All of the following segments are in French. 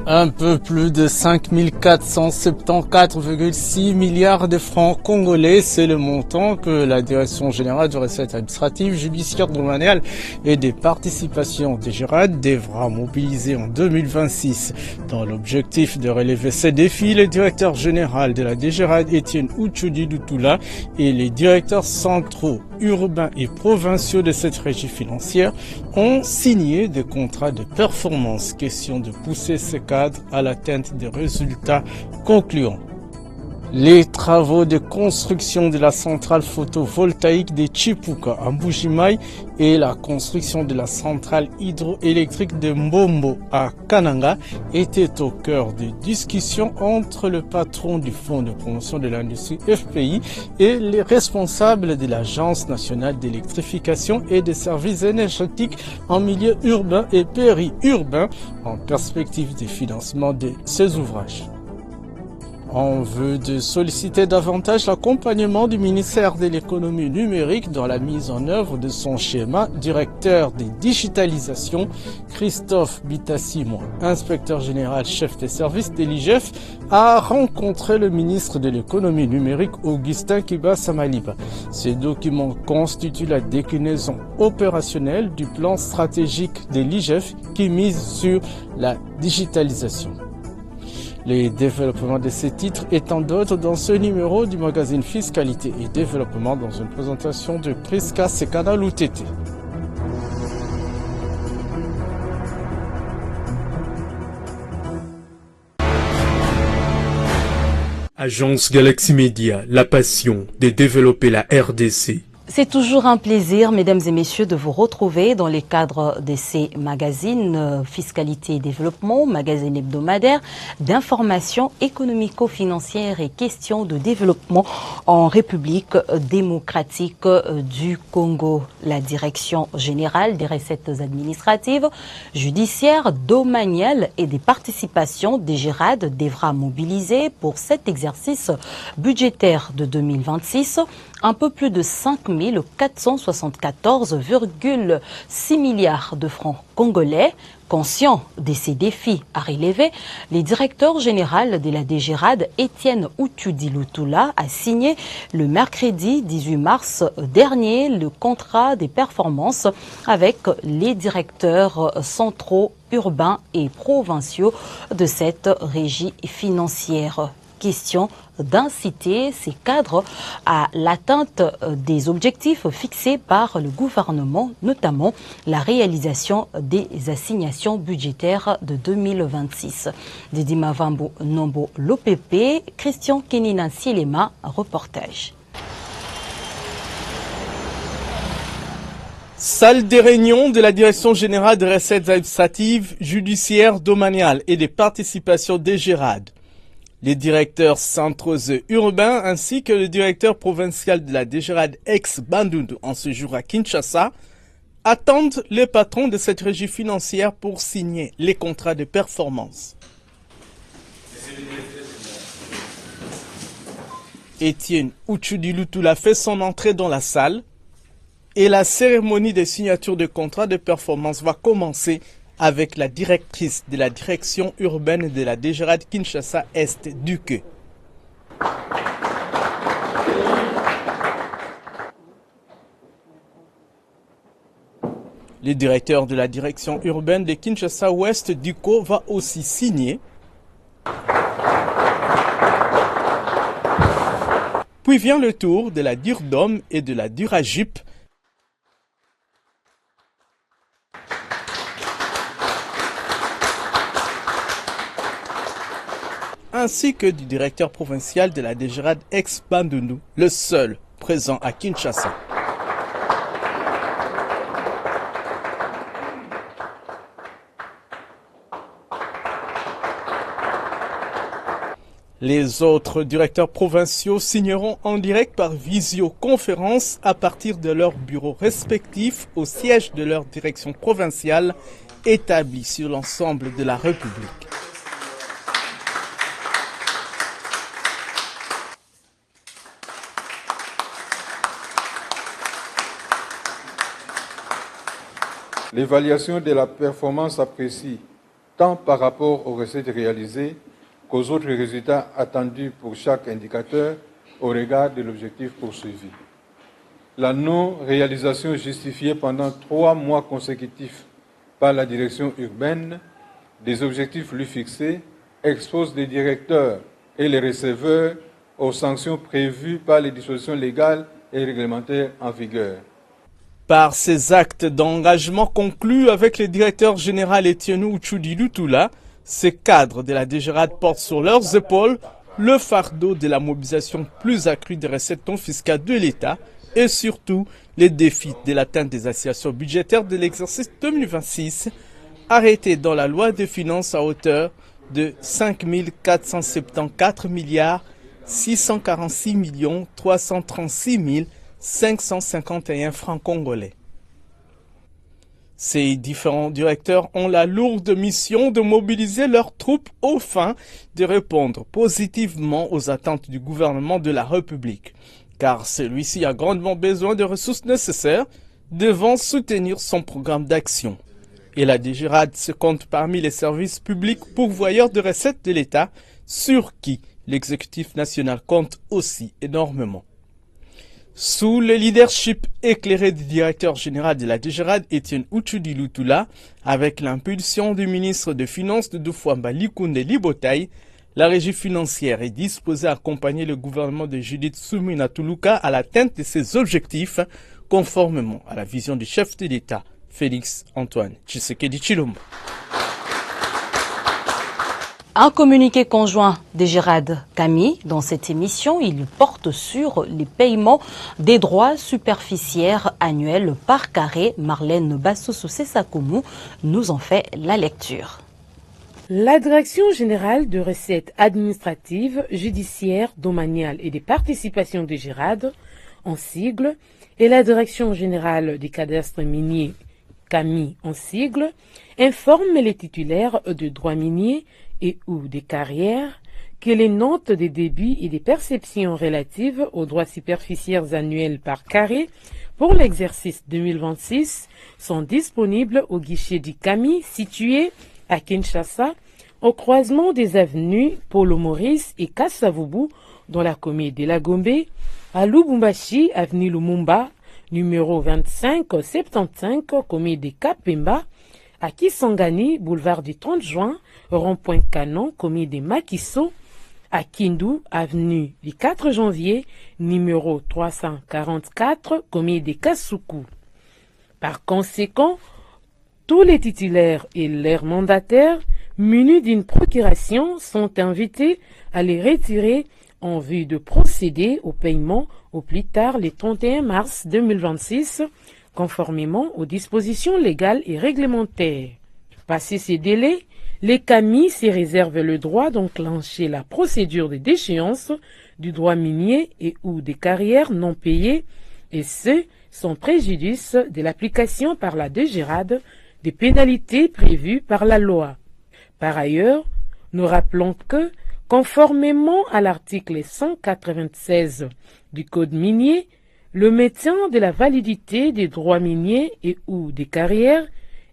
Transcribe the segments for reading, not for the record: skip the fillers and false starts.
Un peu plus de 5 474,6 milliards de francs congolais, c'est le montant que la Direction générale de recettes administratives, judiciaires, domaniales et des participations DGRAD devra mobiliser en 2026. Dans l'objectif de relever ces défis, le directeur général de la DGRAD, Étienne Ouchoudi Lutoula, et les directeurs centraux, urbains et provinciaux de cette régie financière ont signé des contrats de performance. Question de pousser ces cadres à l'atteinte des résultats concluants. Les travaux de construction de la centrale photovoltaïque de Chipuka à Mbujimaï et la construction de la centrale hydroélectrique de Mbombo à Kananga étaient au cœur des discussions entre le patron du Fonds de promotion de l'industrie FPI et les responsables de l'Agence nationale d'électrification et des services énergétiques en milieu urbain et périurbain en perspective des financements de ces ouvrages. En vue de solliciter davantage l'accompagnement du ministère de l'économie numérique dans la mise en œuvre de son schéma, directeur des digitalisations, Christophe Bitassimon, inspecteur général chef des services de l'IGF, a rencontré le ministre de l'économie numérique Augustin Kiba Samaliba. Ces documents constituent la déclinaison opérationnelle du plan stratégique de l'IGF qui mise sur la digitalisation. Les développements de ces titres étant d'autres dans ce numéro du magazine Fiscalité et Développement dans une présentation de Priska Sekana Loutete. Agence Galaxy Media, la passion de développer la RDC. C'est toujours un plaisir, mesdames et messieurs, de vous retrouver dans les cadres de ces magazines Fiscalité et Développement, magazine hebdomadaire d'information économico-financière et questions de développement en République démocratique du Congo. La Direction générale des recettes administratives, judiciaires, domaniales et des participations DGRAD devra mobiliser pour cet exercice budgétaire de 2026 un peu plus de 5 474,6 milliards de francs congolais. Conscient de ces défis à relever, le directeur général de la DGRAD, Étienne Ouchoudi Lutoula, a signé le mercredi 18 mars dernier le contrat des performances avec les directeurs centraux, urbains et provinciaux de cette régie financière. Question d'inciter ces cadres à l'atteinte des objectifs fixés par le gouvernement, notamment la réalisation des assignations budgétaires de 2026. Didi Mavambo Nombo l'OPP, Christian Kenina Sielema, reportage. Salle des réunions de la Direction générale des recettes administratives, judiciaires, domaniales et des participations DGRAD. Les directeurs centraux et urbains ainsi que le directeur provincial de la DGRAD ex-Bandundu en séjour à Kinshasa attendent les patrons de cette régie financière pour signer les contrats de performance. Étienne Ouchoudi Lutoula fait son entrée dans la salle et la cérémonie des signatures de contrats de performance va commencer avec la directrice de la direction urbaine de la DGRAD Kinshasa Est Duque. Le directeur de la direction urbaine de Kinshasa Ouest Duco va aussi signer. Puis vient le tour de la Durdom et de la Durajip. Ainsi que du directeur provincial de la DGRAD ex-Bandundu, le seul présent à Kinshasa. Les autres directeurs provinciaux signeront en direct par visioconférence à partir de leurs bureaux respectifs au siège de leur direction provinciale établie sur l'ensemble de la République. L'évaluation de la performance apprécie tant par rapport aux recettes réalisées qu'aux autres résultats attendus pour chaque indicateur au regard de l'objectif poursuivi. La non-réalisation justifiée pendant 3 mois consécutifs par la direction urbaine des objectifs lui fixés expose les directeurs et les receveurs aux sanctions prévues par les dispositions légales et réglementaires en vigueur. Par ces actes d'engagement conclus avec le directeur général Etienne Utsudi Lutula, ces cadres de la DGRAD portent sur leurs épaules le fardeau de la mobilisation plus accrue des recettes non fiscales de l'État et surtout les défis de l'atteinte des assignats budgétaires de l'exercice 2026 arrêtés dans la loi de finances à hauteur de 5 474 milliards 646 336 551 francs congolais. Ces différents directeurs ont la lourde mission de mobiliser leurs troupes aux fins de répondre positivement aux attentes du gouvernement de la République, car celui-ci a grandement besoin de ressources nécessaires devant soutenir son programme d'action. Et la DGRAD se compte parmi les services publics pourvoyeurs de recettes de l'État, sur qui l'exécutif national compte aussi énormément. Sous le leadership éclairé du directeur général de la DGRAD, Etienne Utsudi Lutula, avec l'impulsion du ministre des Finances de Doufouamba Likunde Libotaï, la régie financière est disposée à accompagner le gouvernement de Judith Suminwa Tuluka à l'atteinte de ses objectifs, conformément à la vision du chef de l'État, Félix Antoine Tshisekedi Tshilombo. Un communiqué conjoint DGRAD Camille, dans cette émission, il porte sur les paiements des droits superficiaires annuels par carré. Marlène Bassoussou-Sessakoumou nous en fait la lecture. La Direction générale de recettes administratives, judiciaires, domaniales et des participations DGRAD, en sigle, et la Direction générale des cadastres miniers, CAMI en sigle, informent les titulaires de droits miniers et ou des carrières que les notes des débits et des perceptions relatives aux droits superficiaires annuels par carré pour l'exercice 2026 sont disponibles au guichet du CAMI situé à Kinshasa, au croisement des avenues Polo Maurice et Kassavubu dans la commune de la Gombe, à Lubumbashi, avenue Lumumba, numéro 2575, commune de Kapemba, à Kisangani, boulevard du 30 juin, rond-point Canon, commune de Makiso, à Kindu, avenue du 4 janvier, numéro 344, commune de Kasuku. Par conséquent, tous les titulaires et leurs mandataires, munis d'une procuration, sont invités à les retirer en vue de procéder au paiement au plus tard le 31 mars 2026, conformément aux dispositions légales et réglementaires. Passé ces délais, les CAMI se réservent le droit d'enclencher la procédure de déchéance du droit minier et ou des carrières non payées, et ce, sans préjudice de l'application par la DGRAD des pénalités prévues par la loi. Par ailleurs, nous rappelons que, conformément à l'article 196 du Code minier, le maintien de la validité des droits miniers et ou des carrières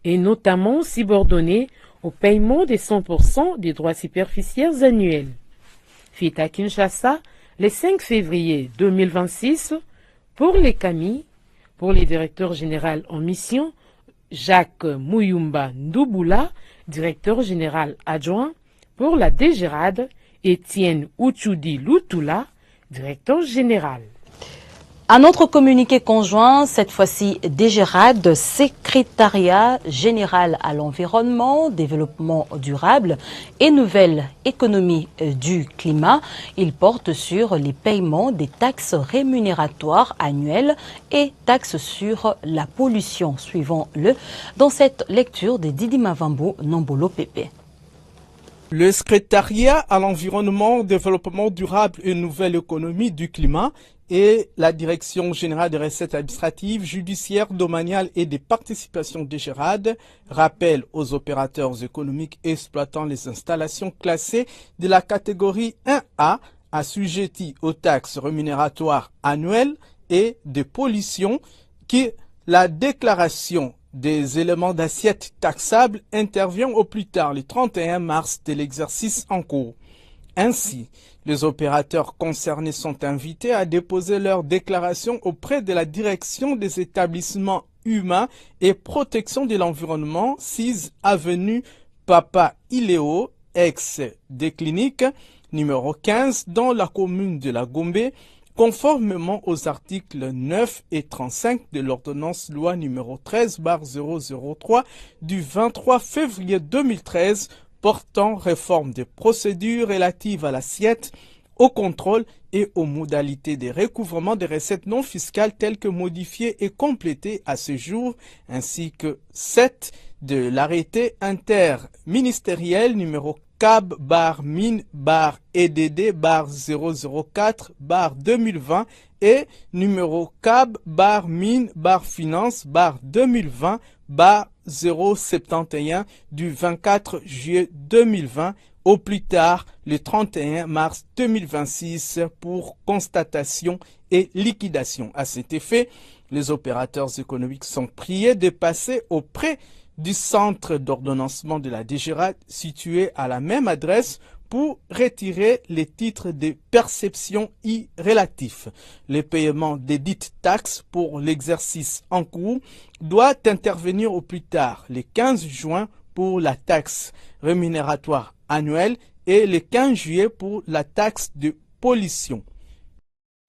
est notamment subordonné au paiement des 100% des droits superficiaires annuels. Fait à Kinshasa, le 5 février 2026, pour les CAMI, pour les directeurs généraux en mission, Jacques Muyumba Ndouboula, directeur général adjoint, pour la DGRAD, Etienne Utsudi Lutula, directeur général. Un autre communiqué conjoint, cette fois-ci DGRAD, Secrétariat général à l'environnement, développement durable et nouvelle économie du climat. Il porte sur les paiements des taxes rémunératoires annuelles et taxes sur la pollution. Suivons-le dans cette lecture de Didi Mavambo Nombolo Pépé. Le secrétariat à l'environnement, au développement durable et nouvelle économie du climat et la Direction générale des recettes administratives, judiciaires, domaniales et des participations DGRAD rappellent aux opérateurs économiques exploitant les installations classées de la catégorie 1A assujetties aux taxes rémunératoires annuelles et de pollution que la déclaration des éléments d'assiette taxables intervient au plus tard le 31 mars de l'exercice en cours. Ainsi, les opérateurs concernés sont invités à déposer leur déclaration auprès de la direction des établissements humains et protection de l'environnement, 6 avenue Papa Iléo, ex des cliniques, numéro 15, dans la commune de la Gombe, conformément aux articles 9 et 35 de l'ordonnance loi numéro 13/003 du 23 février 2013 portant réforme des procédures relatives à l'assiette, au contrôle et aux modalités de recouvrement des recettes non fiscales telles que modifiées et complétées à ce jour, ainsi que 7 de l'arrêté interministériel numéro CAB-EDD-004-2020 et numéro CAB-Finance-2020-071 du 24 juillet 2020 au plus tard le 31 mars 2026 pour constatation et liquidation. À cet effet, les opérateurs économiques sont priés de passer auprès du centre d'ordonnancement de la DGRAD situé à la même adresse pour retirer les titres de perception relatifs. Le paiement des dites taxes pour l'exercice en cours doit intervenir au plus tard le 15 juin pour la taxe rémunératoire annuelle et le 15 juillet pour la taxe de pollution.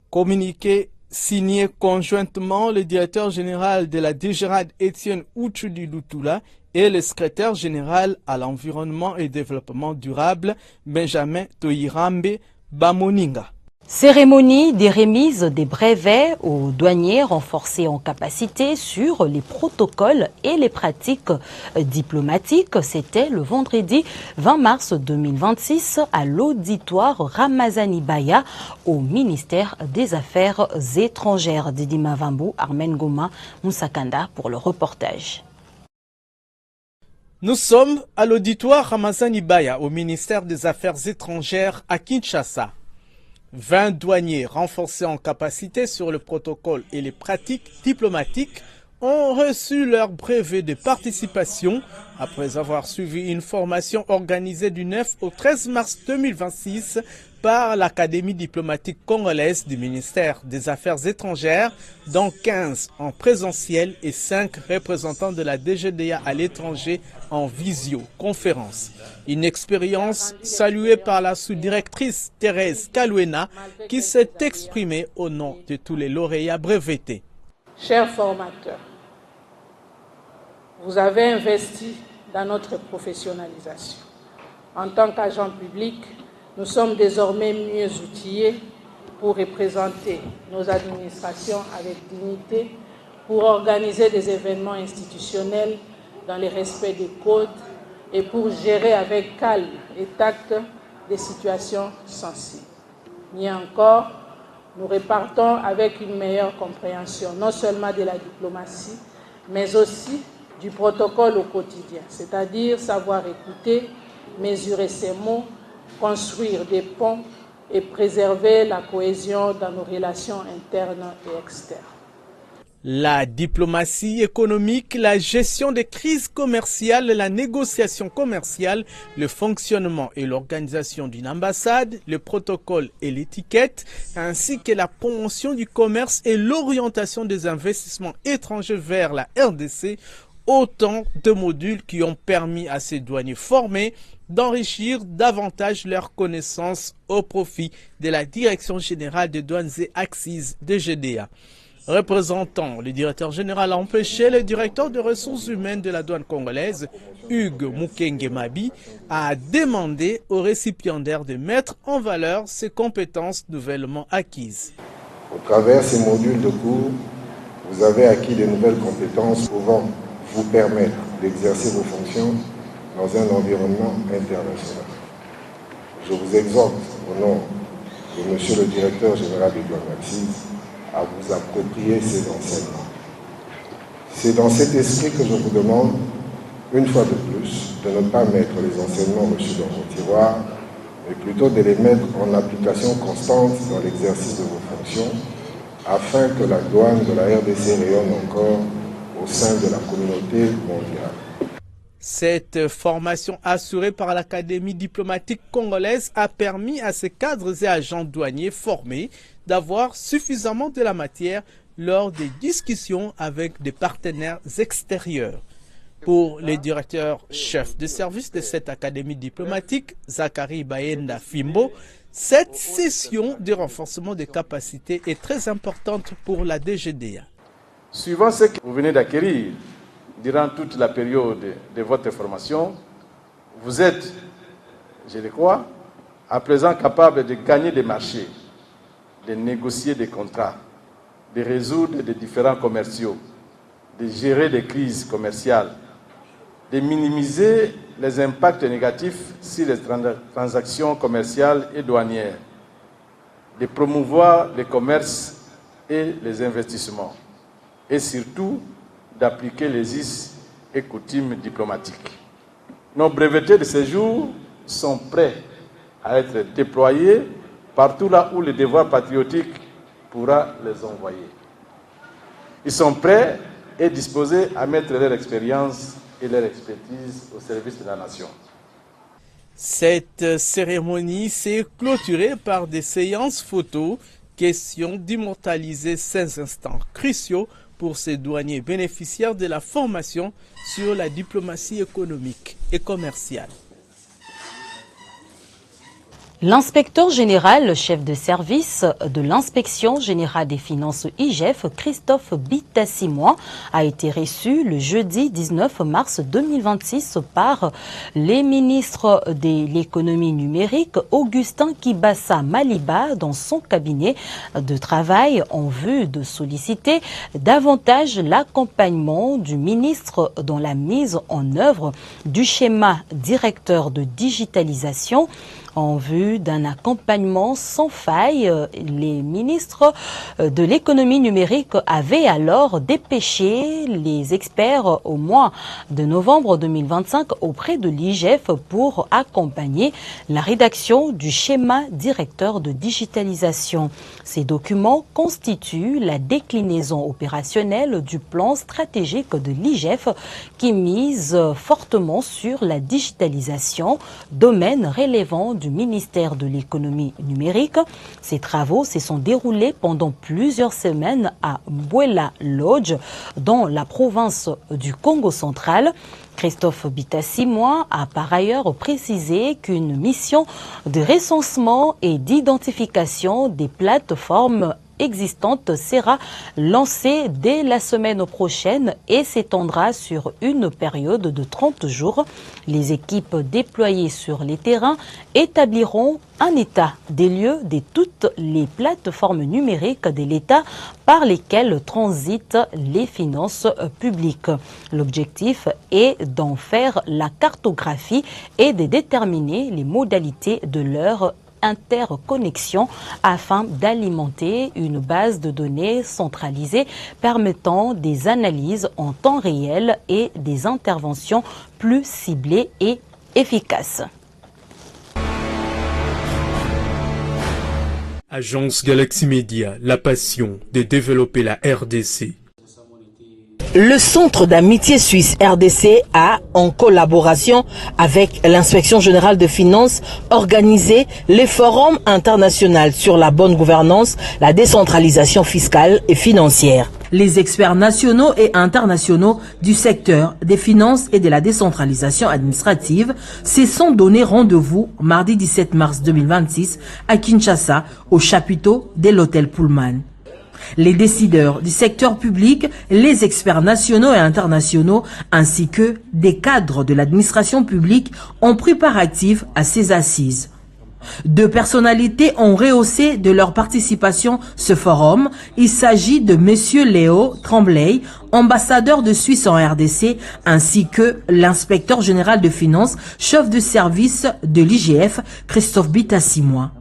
Communiqué signé conjointement le directeur général de la DGRAD Étienne Outoudi-Lutula et le secrétaire général à l'environnement et développement durable Benjamin Toyirambe Bamoninga. Cérémonie des remises des brevets aux douaniers renforcés en capacité sur les protocoles et les pratiques diplomatiques. C'était le vendredi 20 mars 2026 à l'auditoire Ramazani Baya au ministère des Affaires étrangères. Didi Mavambu, Armen Goma, Moussakanda pour le reportage. Nous sommes à l'auditoire Ramazani Baya au ministère des Affaires étrangères à Kinshasa. 20 douaniers renforcés en capacité sur le protocole et les pratiques diplomatiques ont reçu leur brevet de participation après avoir suivi une formation organisée du 9 au 13 mars 2026 par l'Académie diplomatique congolaise du ministère des Affaires étrangères, dont 15 en présentiel et 5 représentants de la DGDA à l'étranger en visioconférence. Une expérience saluée par la sous-directrice Thérèse Kalouena qui s'est exprimée au nom de tous les lauréats brevetés. Chers formateurs, vous avez investi dans notre professionnalisation. En tant qu'agent public, nous sommes désormais mieux outillés pour représenter nos administrations avec dignité, pour organiser des événements institutionnels dans le respect des codes et pour gérer avec calme et tact des situations sensibles. Mieux encore, nous repartons avec une meilleure compréhension non seulement de la diplomatie, mais aussi du protocole au quotidien, c'est-à-dire savoir écouter, mesurer ses mots, construire des ponts et préserver la cohésion dans nos relations internes et externes. La diplomatie économique, la gestion des crises commerciales, la négociation commerciale, le fonctionnement et l'organisation d'une ambassade, le protocole et l'étiquette, ainsi que la promotion du commerce et l'orientation des investissements étrangers vers la RDC, autant de modules qui ont permis à ces douaniers formés d'enrichir davantage leurs connaissances au profit de la Direction générale des douanes et accises de GDA. Représentant le directeur général empêché, le directeur des ressources humaines de la douane congolaise, Hugues Mukenge Mabi, a demandé aux récipiendaires de mettre en valeur ses compétences nouvellement acquises. Au travers de ces modules de cours, vous avez acquis de nouvelles compétences pouvant vous permettre d'exercer vos fonctions dans un environnement international. Je vous exhorte au nom de Monsieur le directeur général des douanes accises à vous approprier ces enseignements. C'est dans cet esprit que je vous demande, une fois de plus, de ne pas mettre les enseignements reçus dans vos tiroirs, mais plutôt de les mettre en application constante dans l'exercice de vos fonctions, afin que la douane de la RDC rayonne encore au sein de la communauté mondiale. Cette formation assurée par l'Académie diplomatique congolaise a permis à ces cadres et agents douaniers formés d'avoir suffisamment de la matière lors des discussions avec des partenaires extérieurs. Pour les directeurs chefs de service de cette académie diplomatique, Zachary Bayenda Fimbo, cette session de renforcement des capacités est très importante pour la DGDA. Suivant ce que vous venez d'acquérir durant toute la période de votre formation, vous êtes, je le crois, à présent capable de gagner des marchés, de négocier des contrats, de résoudre des différends commerciaux, de gérer des crises commerciales, de minimiser les impacts négatifs sur les transactions commerciales et douanières, de promouvoir le commerce et les investissements, et surtout d'appliquer les us et coutumes diplomatiques. Nos brevets de séjour sont prêts à être déployés partout là où le devoir patriotique pourra les envoyer. Ils sont prêts et disposés à mettre leur expérience et leur expertise au service de la nation. Cette cérémonie s'est clôturée par des séances photos, question d'immortaliser ces instants cruciaux pour ces douaniers bénéficiaires de la formation sur la diplomatie économique et commerciale. L'inspecteur général, chef de service de l'inspection générale des finances IGF, Christophe Bitassimwa, a été reçu le jeudi 19 mars 2026 par les ministres de l'économie numérique, Augustin Kibassa Maliba, dans son cabinet de travail en vue de solliciter davantage l'accompagnement du ministre dans la mise en œuvre du schéma directeur de digitalisation. En vue d'un accompagnement sans faille, les ministres de l'économie numérique avaient alors dépêché les experts au mois de novembre 2025 auprès de l'IGF pour accompagner la rédaction du schéma directeur de digitalisation. Ces documents constituent la déclinaison opérationnelle du plan stratégique de l'IGF qui mise fortement sur la digitalisation, domaine relevant du ministère de l'économie numérique. Ces travaux se sont déroulés pendant plusieurs semaines à Mbwela Lodge, dans la province du Congo central. Christophe Bitassimwa a par ailleurs précisé qu'une mission de recensement et d'identification des plateformes existante sera lancée dès la semaine prochaine et s'étendra sur une période de 30 jours. Les équipes déployées sur les terrains établiront un état des lieux de toutes les plateformes numériques de l'État par lesquelles transitent les finances publiques. L'objectif est d'en faire la cartographie et de déterminer les modalités de leur interconnexion afin d'alimenter une base de données centralisée permettant des analyses en temps réel et des interventions plus ciblées et efficaces. Agence Galaxy Media, la passion de développer la RDC. Le Centre d'amitié suisse RDC a, en collaboration avec l'Inspection générale de finances, organisé le Forum international sur la bonne gouvernance, la décentralisation fiscale et financière. Les experts nationaux et internationaux du secteur des finances et de la décentralisation administrative se sont donné rendez-vous mardi 17 mars 2026 à Kinshasa, au chapiteau de l'hôtel Pullman. Les décideurs du secteur public, les experts nationaux et internationaux, ainsi que des cadres de l'administration publique ont pris part active à ces assises. Deux personnalités ont rehaussé de leur participation ce forum. Il s'agit de Monsieur Léo Tremblay, ambassadeur de Suisse en RDC, ainsi que l'inspecteur général de finances, chef de service de l'IGF, Christophe Bitassimwa.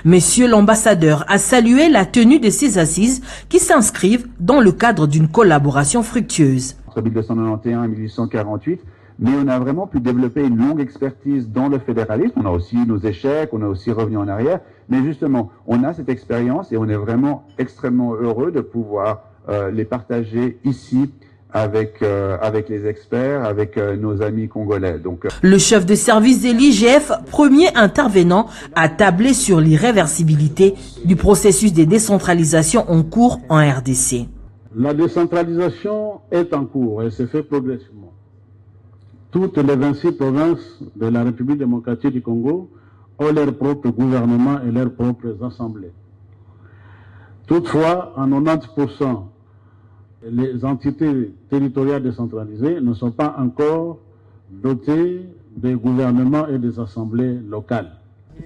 Monsieur l'ambassadeur a salué la tenue de ces assises qui s'inscrivent dans le cadre d'une collaboration fructueuse. Entre 1291 et 1848, mais on a vraiment pu développer une longue expertise dans le fédéralisme. On a aussi nos échecs, on a aussi revenu en arrière, mais justement, on a cette expérience et on est vraiment extrêmement heureux de pouvoir les partager ici avec les experts, avec nos amis congolais. Donc, le chef de service de l'IGF, premier intervenant, a tablé sur l'irréversibilité du processus de décentralisation en cours en RDC. La décentralisation est en cours et se fait progressivement. Toutes les 26 provinces de la République démocratique du Congo ont leur propre gouvernement et leurs propres assemblées. Toutefois, en 90%, les entités territoriales décentralisées ne sont pas encore dotées des gouvernements et des assemblées locales.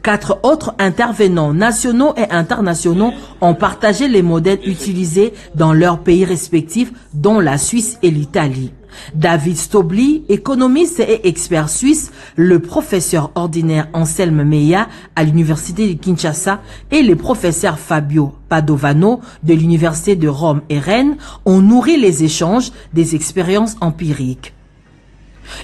4 autres intervenants nationaux et internationaux ont partagé les modèles utilisés dans leurs pays respectifs, dont la Suisse et l'Italie. David Stobli, économiste et expert suisse, le professeur ordinaire Anselme Meya à l'université de Kinshasa et le professeur Fabio Padovano de l'université de Rome et Rennes ont nourri les échanges des expériences empiriques.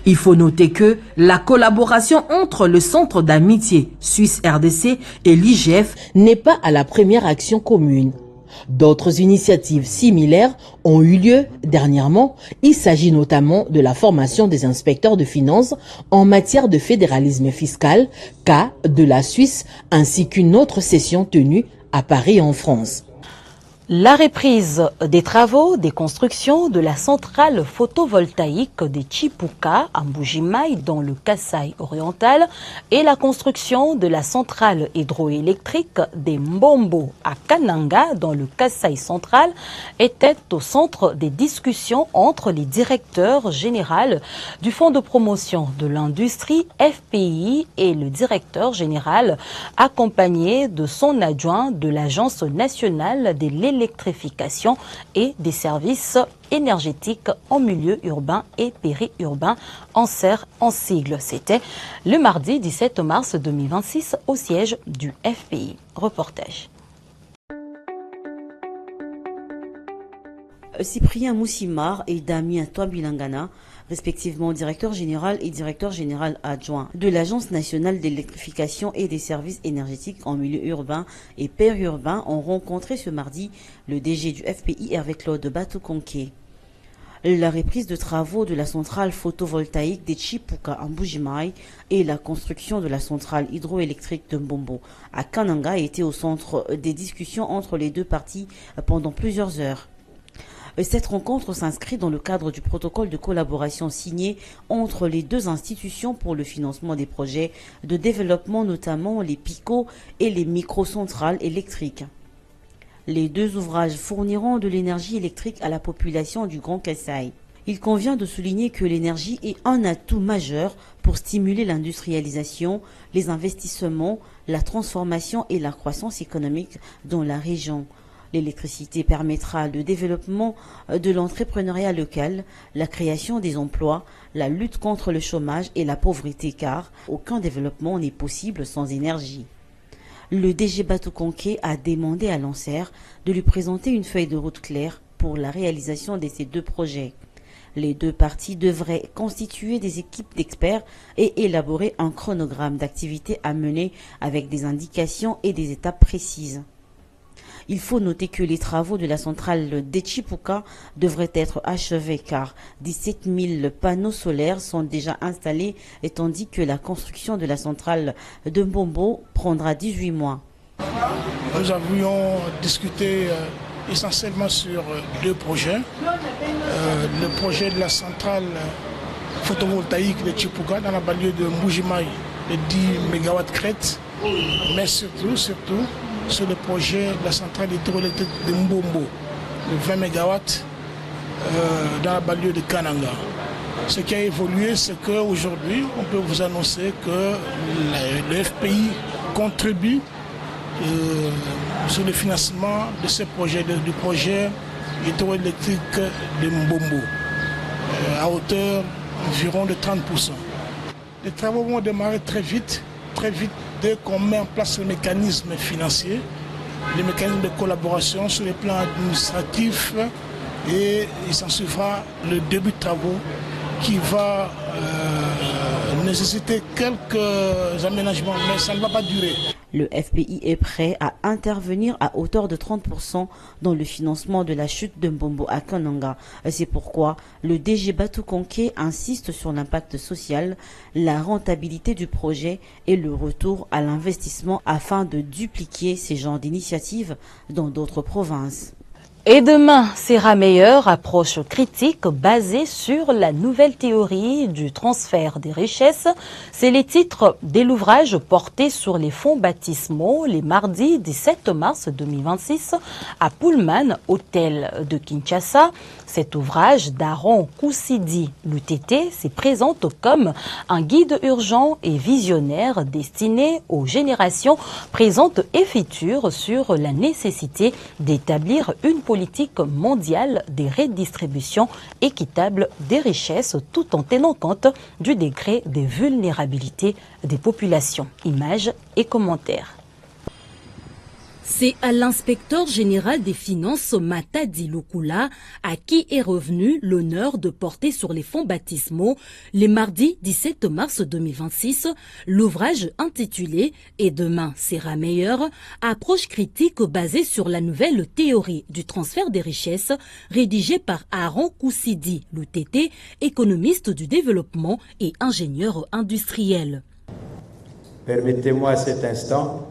Il faut noter que la collaboration entre le Centre d'amitié Suisse-RDC et l'IGF n'est pas à la première action commune. D'autres initiatives similaires ont eu lieu dernièrement. Il s'agit notamment de la formation des inspecteurs de finances en matière de fédéralisme fiscal, cas de la Suisse, ainsi qu'une autre session tenue à Paris en France. La reprise des travaux des constructions de la centrale photovoltaïque de Chipuka à Mbuji-Mayi dans le Kasaï oriental et la construction de la centrale hydroélectrique des Mbombo à Kananga dans le Kasaï central étaient au centre des discussions entre les directeurs généraux du Fonds de promotion de l'industrie FPI et le directeur général accompagné de son adjoint de l'Agence nationale de l'électrification et des services énergétiques en milieu urbain et périurbain, ANSER en sigle. C'était le mardi 17 mars 2026 au siège du FPI. Reportage. Cyprien Moussimar et Damien Toabilangana, respectivement directeur général et directeur général adjoint de l'Agence nationale d'électrification et des services énergétiques en milieu urbain et périurbain, ont rencontré ce mardi le DG du FPI Hervé Claude Batukonké. La reprise de travaux de la centrale photovoltaïque des Chipuka en Mbuji-Mayi et la construction de la centrale hydroélectrique de Mbombo à Kananga étaient au centre des discussions entre les deux parties pendant plusieurs heures. Cette rencontre s'inscrit dans le cadre du protocole de collaboration signé entre les deux institutions pour le financement des projets de développement, notamment les PICO et les microcentrales électriques. Les deux ouvrages fourniront de l'énergie électrique à la population du Grand Kasaï. Il convient de souligner que l'énergie est un atout majeur pour stimuler l'industrialisation, les investissements, la transformation et la croissance économique dans la région. L'électricité permettra le développement de l'entrepreneuriat local, la création des emplois, la lutte contre le chômage et la pauvreté car aucun développement n'est possible sans énergie. Le DG Batukonké a demandé à l'ANSER de lui présenter une feuille de route claire pour la réalisation de ces deux projets. Les deux parties devraient constituer des équipes d'experts et élaborer un chronogramme d'activités à mener avec des indications et des étapes précises. Il faut noter que les travaux de la centrale de Chipuka devraient être achevés car 17 000 panneaux solaires sont déjà installés et tandis que la construction de la centrale de Mbombo prendra 18 mois. Nous avions discuté essentiellement sur deux projets. Le projet de la centrale photovoltaïque de Chipuka dans la banlieue de Mbuji-Mayi de 10 MW crête, mais surtout sur le projet de la centrale hydroélectrique de Mbombo, de 20 MW dans la banlieue de Kananga. Ce qui a évolué, c'est qu'aujourd'hui, on peut vous annoncer que le FPI contribue sur le financement de ce projet, du projet hydroélectrique de Mbombo, à hauteur environ de 30%. Les travaux vont démarrer très vite dès qu'on met en place le mécanisme financier, les mécanismes de collaboration sur les plans administratifs et il s'en suivra le début de travaux qui va nécessiter quelques aménagements, mais ça ne va pas durer. Le FPI est prêt à intervenir à hauteur de 30% dans le financement de la chute de Mbombo à Kananga. C'est pourquoi le DG Batukonke insiste sur l'impact social, la rentabilité du projet et le retour à l'investissement afin de dupliquer ces genres d'initiatives dans d'autres provinces. Et demain sera meilleur, approche critique basée sur la nouvelle théorie du transfert des richesses. C'est les titres de l'ouvrage porté sur les fonds baptismaux les mardis 17 mars 2026 à Pullman, hôtel de Kinshasa. Cet ouvrage d'Aaron Koussidi Lutete se présente comme un guide urgent et visionnaire destiné aux générations présentes et futures sur la nécessité d'établir une politique mondiale des redistributions équitables des richesses tout en tenant compte du degré de vulnérabilité des populations. Images et commentaires. C'est à l'inspecteur général des finances Matadi Lokula à qui est revenu l'honneur de porter sur les fonds baptismaux les mardis 17 mars 2026 l'ouvrage intitulé « Et demain sera meilleur » approche critique basée sur la nouvelle théorie du transfert des richesses rédigée par Aaron Koussidi Lutete, économiste du développement et ingénieur industriel. Permettez-moi à cet instant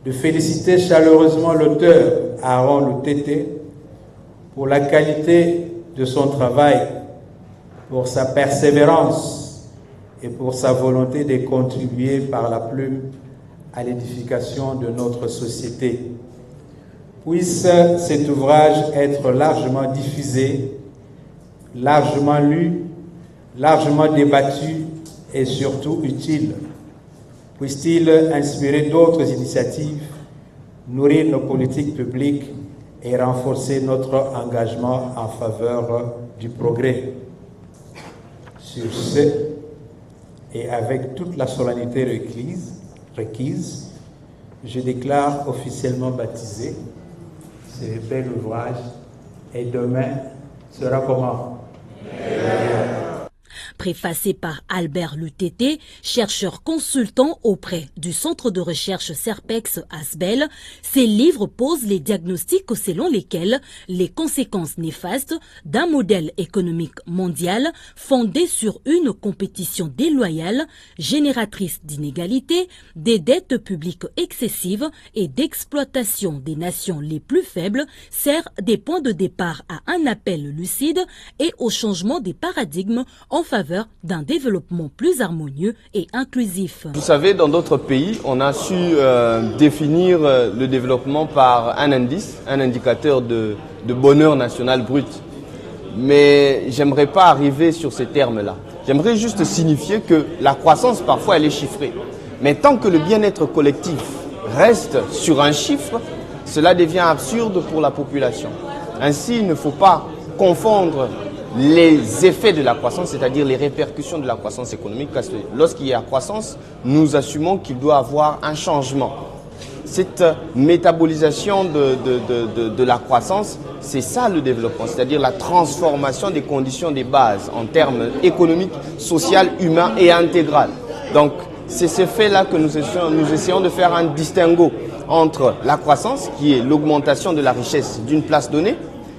de féliciter chaleureusement l'auteur Aaron Lutete pour la qualité de son travail, pour sa persévérance et pour sa volonté de contribuer par la plume à l'édification de notre société. Puisse cet ouvrage être largement diffusé, largement lu, largement débattu et surtout utile. Puisse-t-il inspirer d'autres initiatives, nourrir nos politiques publiques et renforcer notre engagement en faveur du progrès. Sur ce, et avec toute la solennité requise, je déclare officiellement baptisé ce bel ouvrage et demain sera comment? Préfacé par Albert Lutete, chercheur consultant auprès du centre de recherche Serpex Asbel, ces livres posent les diagnostics selon lesquels les conséquences néfastes d'un modèle économique mondial fondé sur une compétition déloyale, génératrice d'inégalités, des dettes publiques excessives et d'exploitation des nations les plus faibles sert des points de départ à un appel lucide et au changement des paradigmes en faveur d'un développement plus harmonieux et inclusif. Vous savez, dans d'autres pays, on a su définir le développement par un indice, un indicateur de bonheur national brut. Mais j'aimerais pas arriver sur ces termes-là. J'aimerais juste signifier que la croissance, parfois, elle est chiffrée. Mais tant que le bien-être collectif reste sur un chiffre, cela devient absurde pour la population. Ainsi, il ne faut pas confondre les effets de la croissance, c'est-à-dire les répercussions de la croissance économique, parce que lorsqu'il y a croissance, nous assumons qu'il doit y avoir un changement. Cette métabolisation de la croissance, c'est ça le développement, c'est-à-dire la transformation des conditions des bases en termes économiques, sociaux, humains et intégral. Donc, c'est ce fait-là que nous essayons de faire un distinguo entre la croissance, qui est l'augmentation de la richesse d'une place donnée,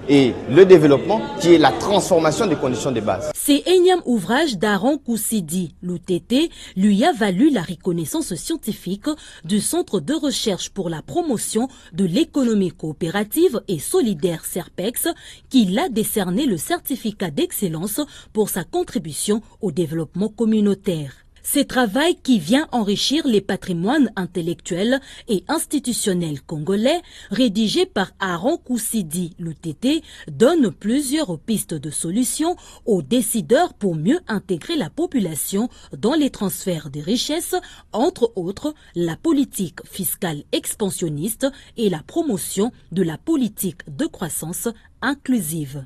et le développement, qui est la transformation des conditions de base. Ces énième ouvrage d'Aaron Koussidi Lutete lui a valu la reconnaissance scientifique du Centre de recherche pour la promotion de l'économie coopérative et solidaire Serpex, qui l'a décerné le certificat d'excellence pour sa contribution au développement communautaire. Ce travail qui vient enrichir les patrimoines intellectuels et institutionnels congolais, rédigé par Aaron Koussidi Lutete, donne plusieurs pistes de solutions aux décideurs pour mieux intégrer la population dans les transferts des richesses, entre autres la politique fiscale expansionniste et la promotion de la politique de croissance inclusive.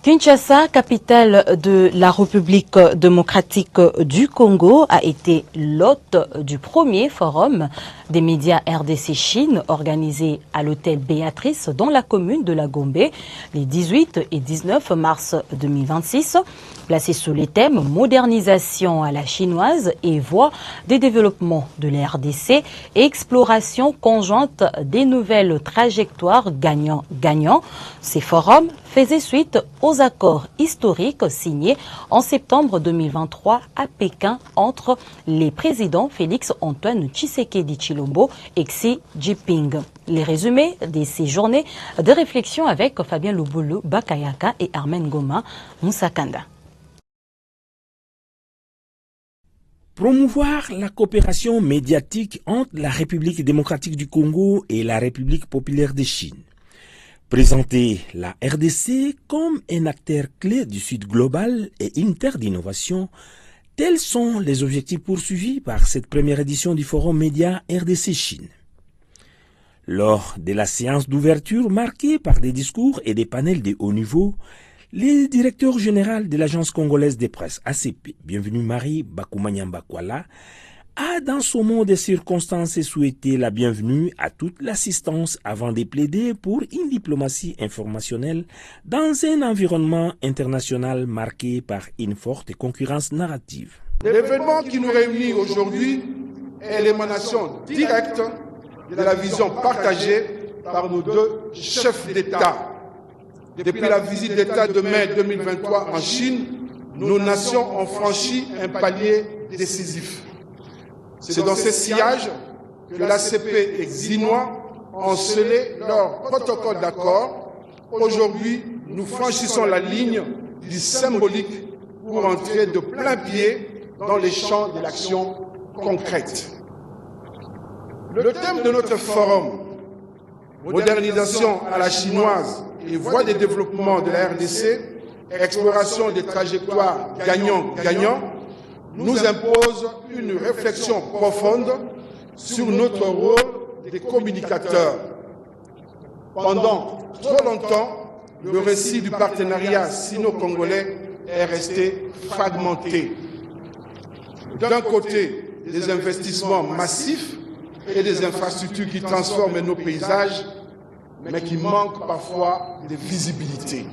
Kinshasa, capitale de la République démocratique du Congo, a été l'hôte du premier forum des médias RDC Chine organisé à l'hôtel Béatrice dans la commune de la Gombe les 18 et 19 mars 2026. placé sous les thèmes modernisation à la chinoise et voie des développements de la RDC et exploration conjointe des nouvelles trajectoires gagnant-gagnant. Ces forums faisaient suite aux accords historiques signés en septembre 2023 à Pékin entre les présidents Félix-Antoine Tshisekedi Tshilombo et Xi Jinping. Les résumés de ces journées de réflexion avec Fabien Lubulu Bakayaka et Armen Goma Moussakanda. Promouvoir la coopération médiatique entre la République démocratique du Congo et la République populaire de Chine. Présenter la RDC comme un acteur clé du Sud global et inter d'innovation, tels sont les objectifs poursuivis par cette première édition du Forum Média RDC-Chine. Lors de la séance d'ouverture marquée par des discours et des panels de haut niveau, le directeur général de l'Agence congolaise de presse ACP, bienvenue Marie Bakoumanyambakwala, a dans son mot de circonstances souhaité la bienvenue à toute l'assistance avant de plaider pour une diplomatie informationnelle dans un environnement international marqué par une forte concurrence narrative. L'événement qui nous réunit aujourd'hui est l'émanation directe de la vision partagée par nos deux chefs d'État. Depuis la visite d'État de mai 2023 en Chine, nos nations ont franchi un palier décisif. C'est dans ce sillage que l'ACP et Xinois ont scellé leur protocole d'accord. Aujourd'hui, nous franchissons la ligne du symbolique pour entrer de plein pied dans les champs de l'action concrète. Le thème de notre forum, modernisation à la chinoise et voie de développement de la RDC, exploration des trajectoires gagnant-gagnant, nous impose une réflexion profonde sur notre rôle de communicateurs. Pendant trop longtemps, le récit du partenariat sino-congolais est resté fragmenté. D'un côté, des investissements massifs et des infrastructures qui transforment nos paysages, mais qui manquent parfois de visibilité.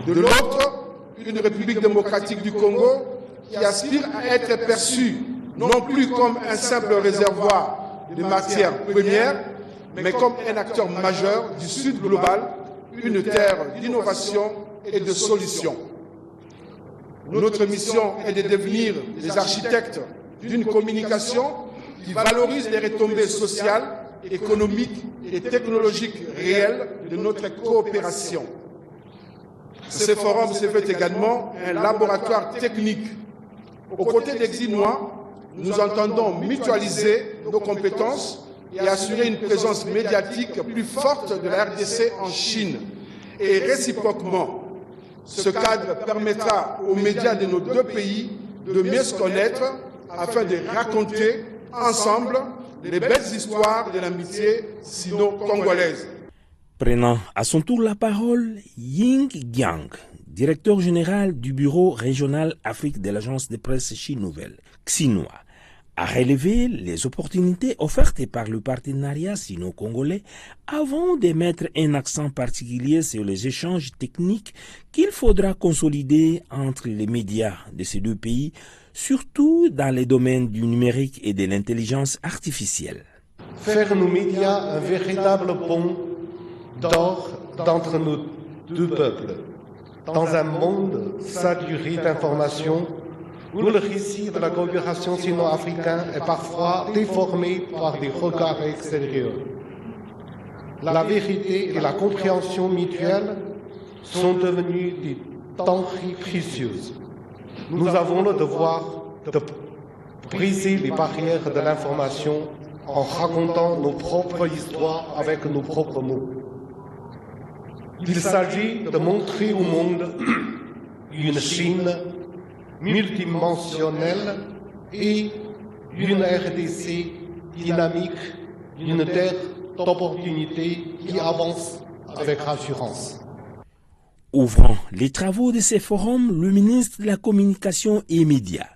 De l'autre, une République démocratique du Congo qui aspire à être perçue non plus comme un simple réservoir de matières premières, mais comme un acteur majeur du Sud global, une terre d'innovation et de solutions. Notre mission est de devenir les architectes d'une communication qui valorise les retombées sociales, économiques et technologiques réelles de notre coopération. Ce forum se veut également un laboratoire technique. Aux côtés des Xinois, nous entendons mutualiser nos compétences et assurer une présence médiatique plus forte de la RDC en Chine. Et réciproquement, ce cadre permettra aux médias de nos deux pays de mieux se connaître afin de raconter ensemble les belles histoires de l'amitié sino-congolaise. Prenant à son tour la parole, Ying Yang, directeur général du bureau régional Afrique de l'agence de presse Chine Nouvelle, Xinhua, a relevé les opportunités offertes par le partenariat sino-congolais avant de mettre un accent particulier sur les échanges techniques qu'il faudra consolider entre les médias de ces deux pays, surtout dans les domaines du numérique et de l'intelligence artificielle. Faire nos médias un véritable pont d'or d'entre nos deux peuples, dans un monde saturé d'informations où le récit de la coopération sino-africaine est parfois déformé par des regards extérieurs. La vérité et la compréhension mutuelle sont devenues des denrées précieuses. Nous avons le devoir de briser les barrières de l'information en racontant nos propres histoires avec nos propres mots. Il s'agit de montrer au monde une Chine multidimensionnelle et une RDC dynamique, une terre d'opportunités qui avance avec assurance. Ouvrant les travaux de ces forums, le ministre de la Communication et Médias,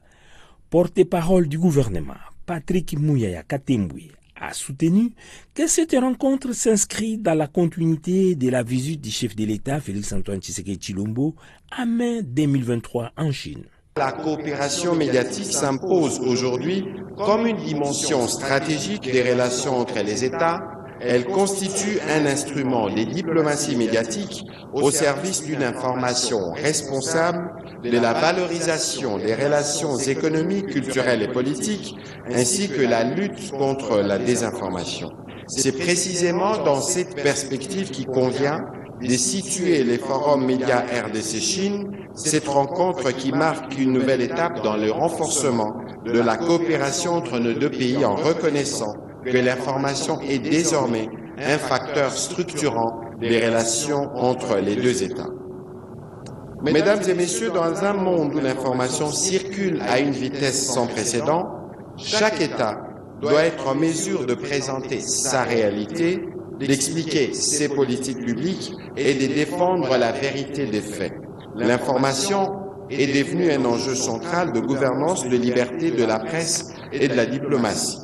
porte-parole du gouvernement, Patrick Mouyaya Katemboué, a soutenu que cette rencontre s'inscrit dans la continuité de la visite du chef de l'État, Félix-Antoine Tshisekedi Tshilombo, en mai 2023 en Chine. La coopération médiatique s'impose aujourd'hui comme une dimension stratégique des relations entre les États. Elle constitue un instrument des diplomaties médiatiques au service d'une information responsable, de la valorisation des relations économiques, culturelles et politiques, ainsi que la lutte contre la désinformation. C'est précisément dans cette perspective qu'il convient de situer les forums médias RDC-Chine, cette rencontre qui marque une nouvelle étape dans le renforcement de la coopération entre nos deux pays en reconnaissant que l'information est désormais un facteur structurant des relations entre les deux États. Mesdames et messieurs, dans un monde où l'information circule à une vitesse sans précédent, chaque État doit être en mesure de présenter sa réalité, d'expliquer ses politiques publiques et de défendre la vérité des faits. L'information est devenue un enjeu central de gouvernance, de liberté, de la presse et de la diplomatie.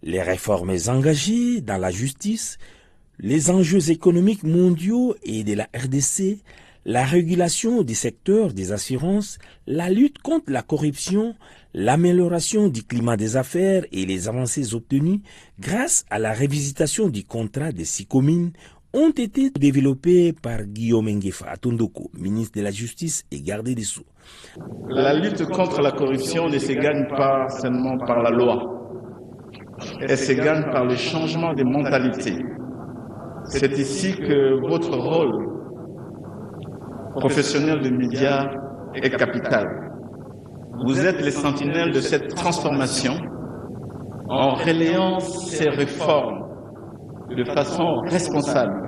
Les réformes engagées dans la justice, les enjeux économiques mondiaux et de la RDC, la régulation des secteurs des assurances, la lutte contre la corruption, l'amélioration du climat des affaires et les avancées obtenues grâce à la révisitation du contrat des 6 communes ont été développés par Guillaume Ngefa Atondoko, ministre de la Justice et garde des Sceaux. La lutte contre la corruption ne se gagne pas seulement par la loi. Elle se gagne par le changement des mentalités. C'est ici que votre rôle professionnel de médias est capital. Vous êtes les sentinelles de cette transformation en relayant ces réformes de façon responsable,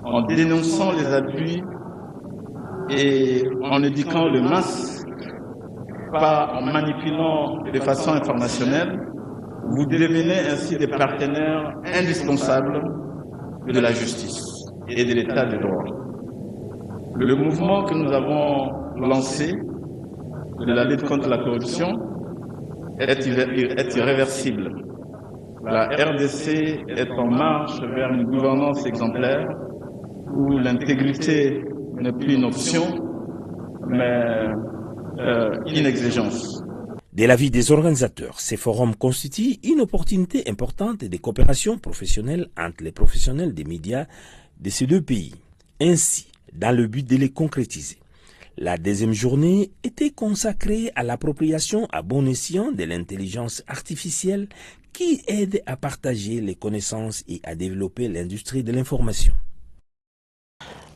en dénonçant les abus et en éduquant le masse, pas en manipulant de façon informationnelle. Vous devenez ainsi des partenaires indispensables de la justice et de l'état de droit. Le mouvement que nous avons lancé de la lutte contre la corruption est irréversible. La RDC est en marche vers une gouvernance exemplaire où l'intégrité n'est plus une option, mais une exigence. De l'avis des organisateurs, ces forums constituent une opportunité importante de coopération professionnelle entre les professionnels des médias de ces deux pays. Ainsi, dans le but de les concrétiser, la deuxième journée était consacrée à l'appropriation à bon escient de l'intelligence artificielle qui aide à partager les connaissances et à développer l'industrie de l'information.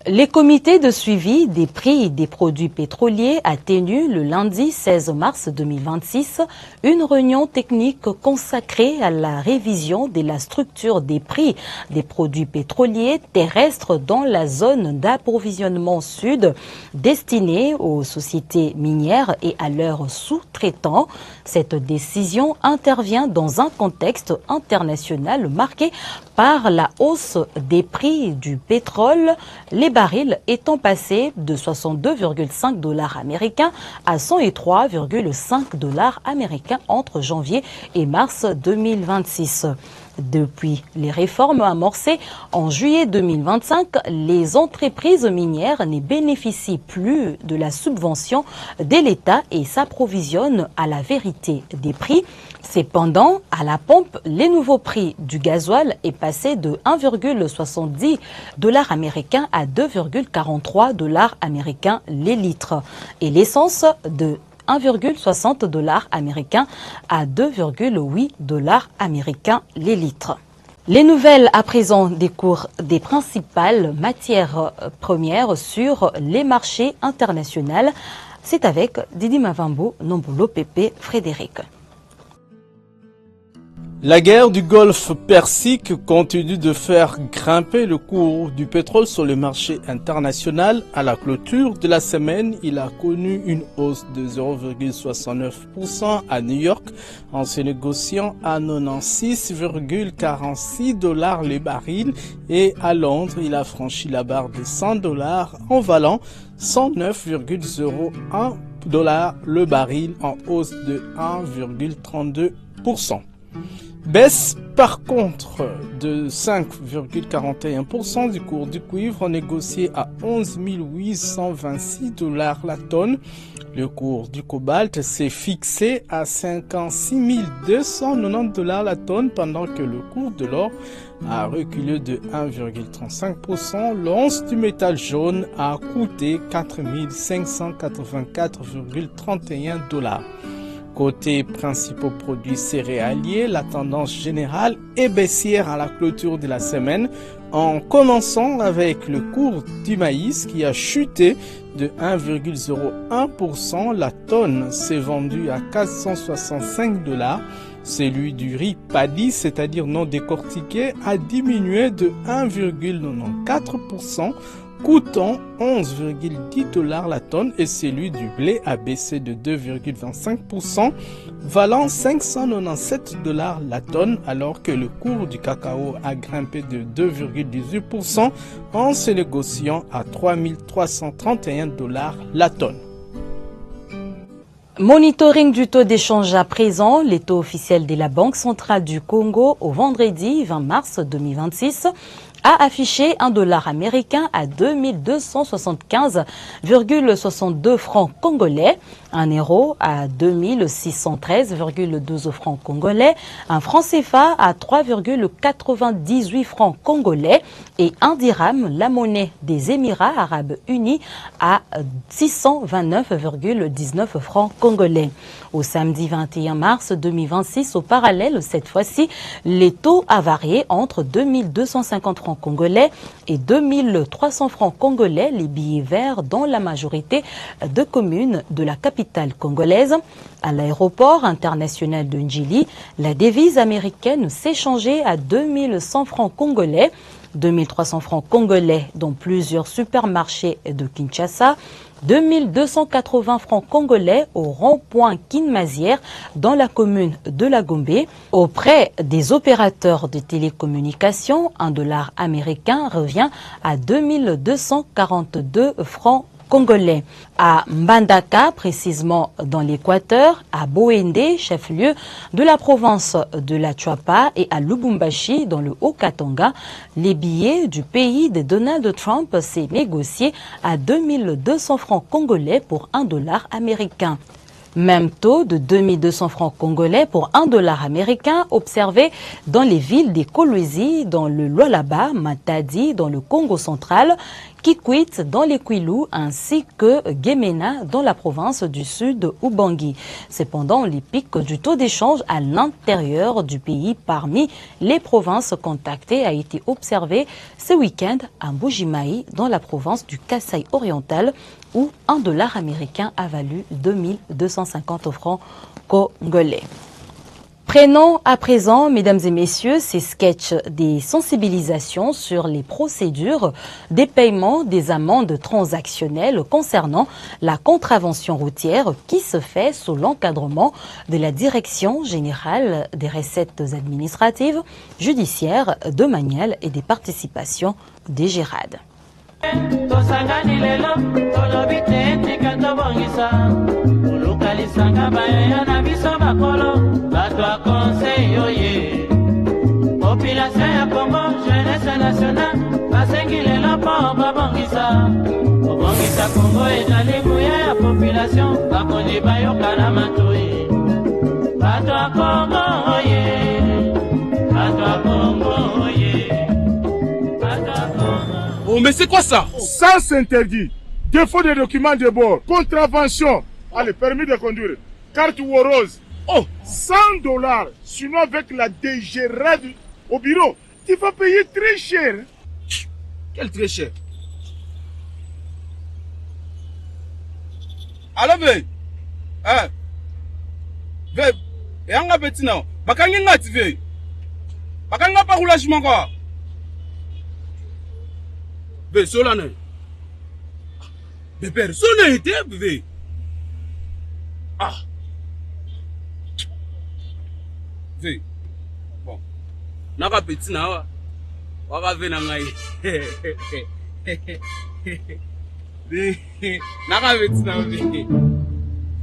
Les comités de suivi des prix des produits pétroliers a tenu le lundi 16 mars 2026 une réunion technique consacrée à la révision de la structure des prix des produits pétroliers terrestres dans la zone d'approvisionnement sud destinée aux sociétés minières et à leurs sous-traitants. Cette décision intervient dans un contexte international marqué par la hausse des prix du pétrole, les barils étant passés de 62,5 $ américains à 103,5 $ américains entre janvier et mars 2026. Depuis les réformes amorcées en juillet 2025, les entreprises minières ne bénéficient plus de la subvention de l'État et s'approvisionnent à la vérité des prix. Cependant, à la pompe, les nouveaux prix du gasoil est passé de 1,70 $ américain à 2,43 $ américain les litres et l'essence de 1,60 $ américain à 2,8 $ américain les litres. Les nouvelles à présent des cours des principales matières premières sur les marchés internationaux. C'est avec Didi Mavambo, Nombolo Pépé, Frédéric. La guerre du Golfe Persique continue de faire grimper le cours du pétrole sur le marché international. À la clôture de la semaine, il a connu une hausse de 0,69% à New York en se négociant à 96,46 $ le baril et à Londres, il a franchi la barre de 100 $ en valant 109,01 $ le baril en hausse de 1,32%. Baisse par contre de 5,41% du cours du cuivre négocié à 11 826 $ la tonne. Le cours du cobalt s'est fixé à 56 290 $ la tonne pendant que le cours de l'or a reculé de 1,35%. L'once du métal jaune a coûté 4 584,31 $. Côté principaux produits céréaliers, la tendance générale est baissière à la clôture de la semaine, en commençant avec le cours du maïs qui a chuté de 1,01%. La tonne s'est vendue à 465 $. Celui du riz paddy, c'est-à-dire non décortiqué, a diminué de 1,94%. coûtant 11,10 $ la tonne, et celui du blé a baissé de 2,25%, valant 597 $ la tonne, alors que le cours du cacao a grimpé de 2,18% en se négociant à 3 331 $ la tonne. Monitoring du taux d'échange à présent. Les taux officiels de la Banque centrale du Congo au vendredi 20 mars 2026 a affiché un dollar américain à 2275,62 francs congolais, un euro à 2613,12 francs congolais, un franc CFA à 3,98 francs congolais et un dirham, la monnaie des Émirats arabes unis, à 629,19 francs congolais. Au samedi 21 mars 2026, au parallèle, cette fois-ci, les taux a varié entre 2250 francs congolais et 2300 francs congolais, les billets verts dans la majorité de communes de la capitale congolaise. À l'aéroport international de Njili, la devise américaine s'échangeait à 2100 francs congolais, 2300 francs congolais dans plusieurs supermarchés de Kinshasa, 2280 francs congolais au rond-point Kinmazière dans la commune de la Gombe. Auprès des opérateurs de télécommunications, un dollar américain revient à 2242 francs congolais. À Mbandaka, précisément dans l'Équateur, à Boende, chef-lieu de la province de la Chuapa, et à Lubumbashi, dans le Haut-Katanga, les billets du pays de Donald Trump s'est négocié à 2200 francs congolais pour un dollar américain. Même taux de 2200 francs congolais pour un dollar américain observé dans les villes des Kolwezi, dans le Lualaba, Matadi, dans le Congo central, Kikwit dans les Kwilu, ainsi que Gemena dans la province du sud Ubangi. Cependant, les pics du taux d'échange à l'intérieur du pays parmi les provinces contactées a été observé ce week-end à Mbujimayi dans la province du Kasaï oriental, où un dollar américain a valu 2250 francs congolais. Prenons à présent, mesdames et messieurs, ces sketchs des sensibilisations sur les procédures des paiements des amendes transactionnelles concernant la contravention routière qui se fait sous l'encadrement de la Direction générale des recettes administratives, judiciaires, domaniales et des participations des GERAD. Population ya Congo, jeunesse nationale, basengi lelo po babongisa. Obongisa Congo ezali nguya ya population, bakondi bayoka na matoi. Bato ya Congo oye, bato ya Congo oye, bato ya Congo. Oh mais c'est quoi ça? Sens interdit, défaut de documents de bord, contravention, allez, permis de conduire, carte rose. Oh, 100 $, sinon avec la DGRAD au bureau, tu vas payer très cher. Quel très cher? Alors, veuille. Hein? Veuille. Et on a petit non. Bakangi ngati veuille. Bakangi pas roulagement quoi. Veuille, solane. Mais personne n'a été, veuille. Ah. Veuille. Bon. Naka petit na waka vena ngai. Naka petit na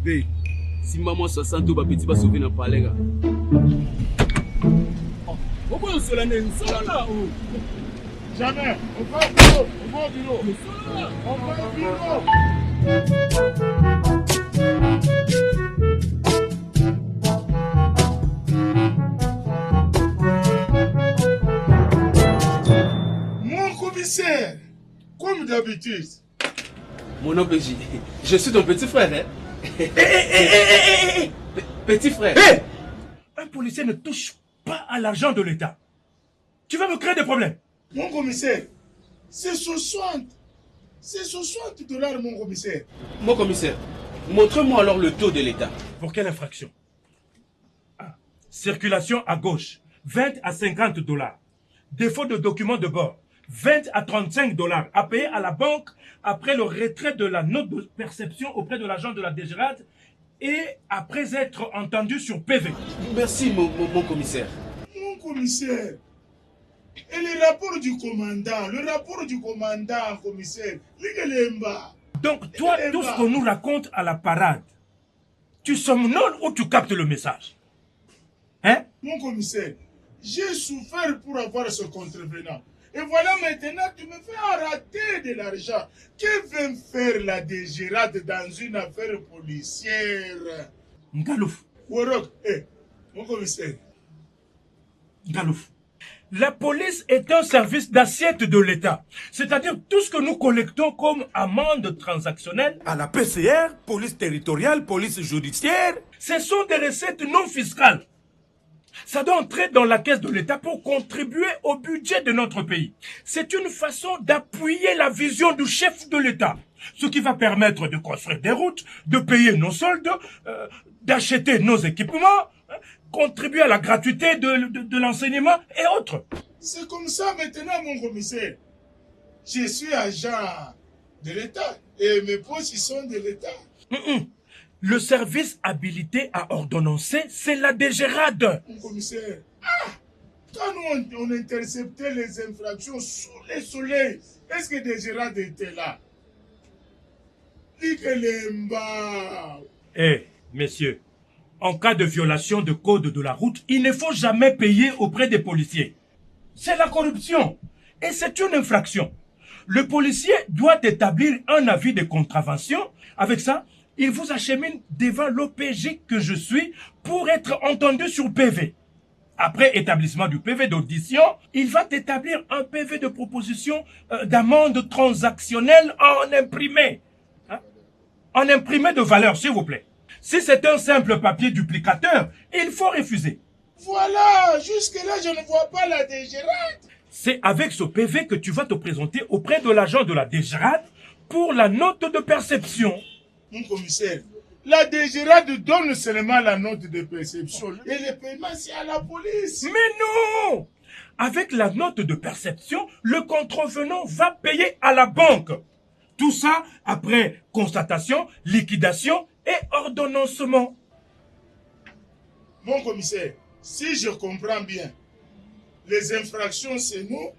veuille. Si maman 60 ba petit ba sauver na palega. Jamais. On va au bureau. On va au bureau. On va au bureau. Mon commissaire, comme d'habitude. Mon oncle J, je suis ton petit frère, hein? Petit frère. Hey! Un policier ne touche pas à l'argent de l'État. Tu vas me créer des problèmes. Mon commissaire, c'est 60. C'est 60 $, mon commissaire. Mon commissaire, montre-moi alors le taux de l'État. Pour quelle infraction? Circulation à gauche, 20 à 50 $. Défaut de document de bord, 20 à 35 $ à payer à la banque après le retrait de la note de perception auprès de l'agent de la DGRAD et après être entendu sur PV. Merci, mon commissaire. Mon commissaire, et le rapport du commandant, commissaire, donc toi, tout ce qu'on nous raconte à la parade, tu somnoles ou tu captes le message? Hein? Mon commissaire, j'ai souffert pour avoir ce contrevenant. Et voilà maintenant, tu me fais rater de l'argent. Que vient faire la DGRAD dans une affaire policière? Ngalouf. Worok, mon commissaire. Ngalouf. La police est un service d'assiette de l'État. C'est-à-dire tout ce que nous collectons comme amende transactionnelle à la PCR, police territoriale, police judiciaire, ce sont des recettes non fiscales. Ça doit entrer dans la caisse de l'État pour contribuer au budget de notre pays. C'est une façon d'appuyer la vision du chef de l'État. Ce qui va permettre de construire des routes, de payer nos soldes, d'acheter nos équipements, contribuer à la gratuité de l'enseignement et autres. C'est comme ça maintenant, mon commissaire. Je suis agent de l'État et mes postes sont de l'État. Le service habilité à ordonnancer, c'est la DGRAD. Mon commissaire, quand nous on interceptait les infractions sous le soleil, est-ce que DGRAD était là? Messieurs, en cas de violation de code de la route, il ne faut jamais payer auprès des policiers. C'est la corruption et c'est une infraction. Le policier doit établir un avis de contravention. Avec ça, il vous achemine devant l'OPJ que je suis pour être entendu sur PV. Après établissement du PV d'audition, il va établir un PV de proposition d'amende transactionnelle en imprimé. En imprimé de valeur, s'il vous plaît. Si c'est un simple papier duplicateur, il faut refuser. Voilà, jusque-là, je ne vois pas la DGRAD. C'est avec ce PV que tu vas te présenter auprès de l'agent de la DGRAD pour la note de perception. Mon commissaire, la DGRAD donne seulement la note de perception et le paiement c'est à la police. Mais non! Avec la note de perception, le contrevenant va payer à la banque. Tout ça après constatation, liquidation et ordonnancement. Mon commissaire, si je comprends bien, les infractions c'est nous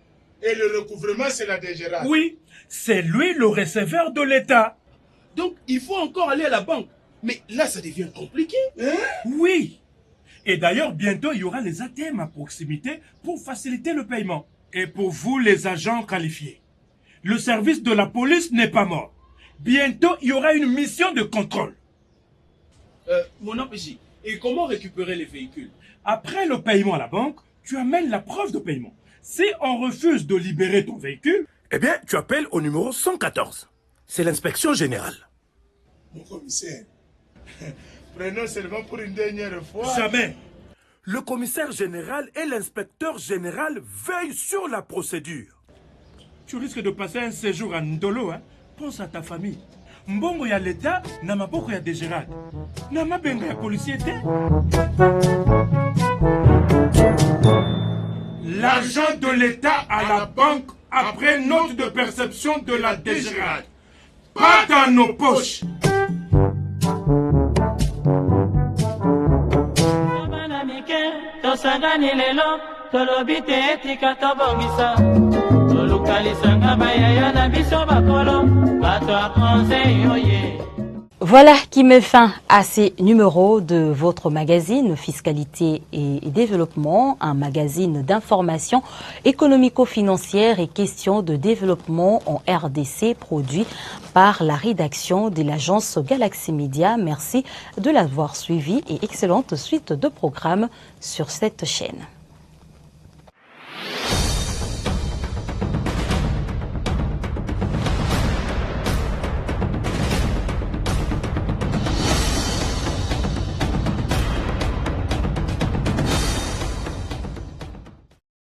et le recouvrement c'est la DGRAD. Oui, c'est lui le receveur de l'État. Donc, il faut encore aller à la banque. Mais là, ça devient compliqué. Oui. Et d'ailleurs, bientôt, il y aura les ATM à proximité pour faciliter le paiement. Et pour vous, les agents qualifiés, le service de la police n'est pas mort. Bientôt, il y aura une mission de contrôle. Mon OPJ, et comment récupérer les véhicules? Après le paiement à la banque, tu amènes la preuve de paiement. Si on refuse de libérer ton véhicule, eh bien, tu appelles au numéro 114. C'est l'inspection générale. Mon commissaire, prenons seulement pour une dernière fois. Jamais. Le commissaire général et l'inspecteur général veillent sur la procédure. Tu risques de passer un séjour à Ndolo, hein? Pense à ta famille. Mbongo ya l'État, na maboko ya DGRAD. Na mabenga ya policier. L'argent de l'État à la banque après note de perception de la DGRAD. Pas dans nos poches. Voilà qui met fin à ces numéros de votre magazine Fiscalité et Développement, un magazine d'information économico-financière et questions de développement en RDC produit par la rédaction de l'agence Galaxy Media. Merci de l'avoir suivi et excellente suite de programmes sur cette chaîne.